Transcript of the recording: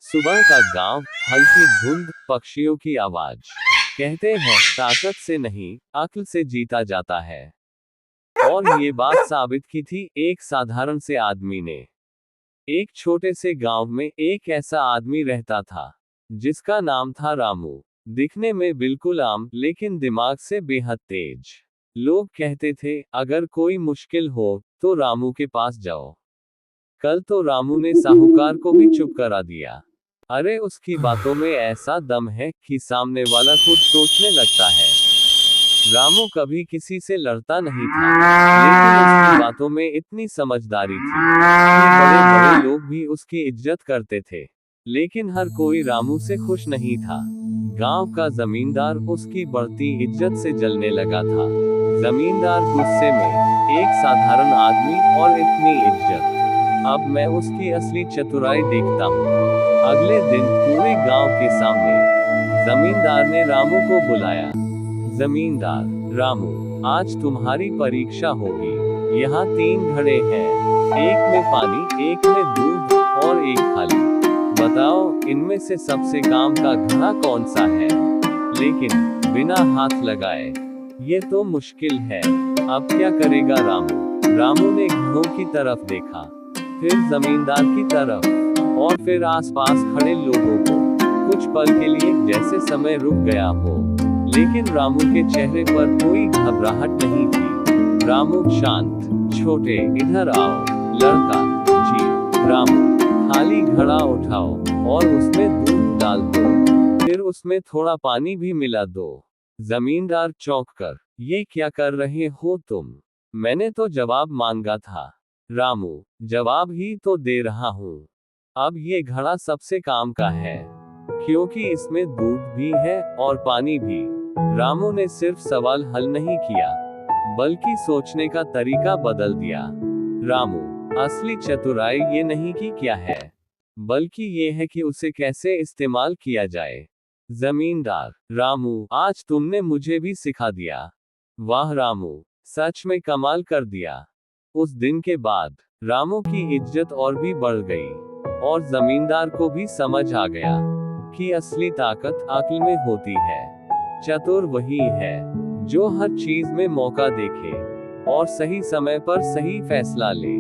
सुबह का गांव, हल्की धुंध, पक्षियों की आवाज। कहते हैं ताकत से नहीं, अक्ल से जीता जाता है। और ये बात साबित की थी एक साधारण से आदमी ने। एक छोटे से गांव में एक ऐसा आदमी रहता था जिसका नाम था रामू। दिखने में बिल्कुल आम, लेकिन दिमाग से बेहद तेज। लोग कहते थे अगर कोई मुश्किल हो तो रामू के पास जाओ। कल तो रामू ने साहूकार को भी चुप करा दिया। अरे उसकी बातों में ऐसा दम है कि सामने वाला खुद सोचने लगता है। रामू कभी किसी से लड़ता नहीं था, लेकिन उसकी बातों में इतनी समझदारी थी कि बड़े बड़े लोग भी उसकी इज्जत करते थे। लेकिन हर कोई रामू से खुश नहीं था। गांव का जमींदार उसकी बढ़ती इज्जत से जलने लगा था। जमींदार गुस्से में, एक साधारण आदमी और इतनी इज्जत। अब मैं उसकी असली चतुराई देखता हूँ। अगले दिन पूरे गांव के सामने जमींदार ने रामू को बुलाया। जमींदार, रामू, आज तुम्हारी परीक्षा होगी। यहाँ 3 घड़े हैं, एक में पानी, एक में दूध और एक खाली। बताओ इनमें से सबसे काम का घड़ा कौन सा है? लेकिन बिना हाथ लगाए। ये तो मुश्किल है। अब क्या करेगा रामू? रामू ने घड़ों की तरफ देखा, फिर जमींदार की तरफ, और फिर आसपास खड़े लोगों को। कुछ पल के लिए जैसे समय रुक गया हो, लेकिन रामू के चेहरे पर कोई घबराहट नहीं थी। रामू शांत, छोटे, इधर आओ। लड़का, जी। रामू, खाली घड़ा उठाओ और उसमें दूध डाल दो, फिर उसमें थोड़ा पानी भी मिला दो। जमींदार चौंक कर, ये क्या कर रहे हो तुम? मैंने तो जवाब मांगा था। रामू, जवाब ही तो दे रहा हूँ। अब ये घड़ा सबसे काम का है, क्योंकि इसमें दूध भी है और पानी भी। रामू ने सिर्फ सवाल हल नहीं किया, बल्कि सोचने का तरीका बदल दिया। रामू, असली चतुराई ये नहीं कि क्या है, बल्कि ये है कि उसे कैसे इस्तेमाल किया जाए। जमींदार, रामू, आज तुमने मुझे भी सिखा दिया। वाह रामू, सच में कमाल कर दिया। उस दिन के बाद रामू की इज्जत और भी बढ़ गई, और जमींदार को भी समझ आ गया कि असली ताकत अक्ल में होती है। चतुर वही है जो हर चीज में मौका देखे और सही समय पर सही फैसला ले।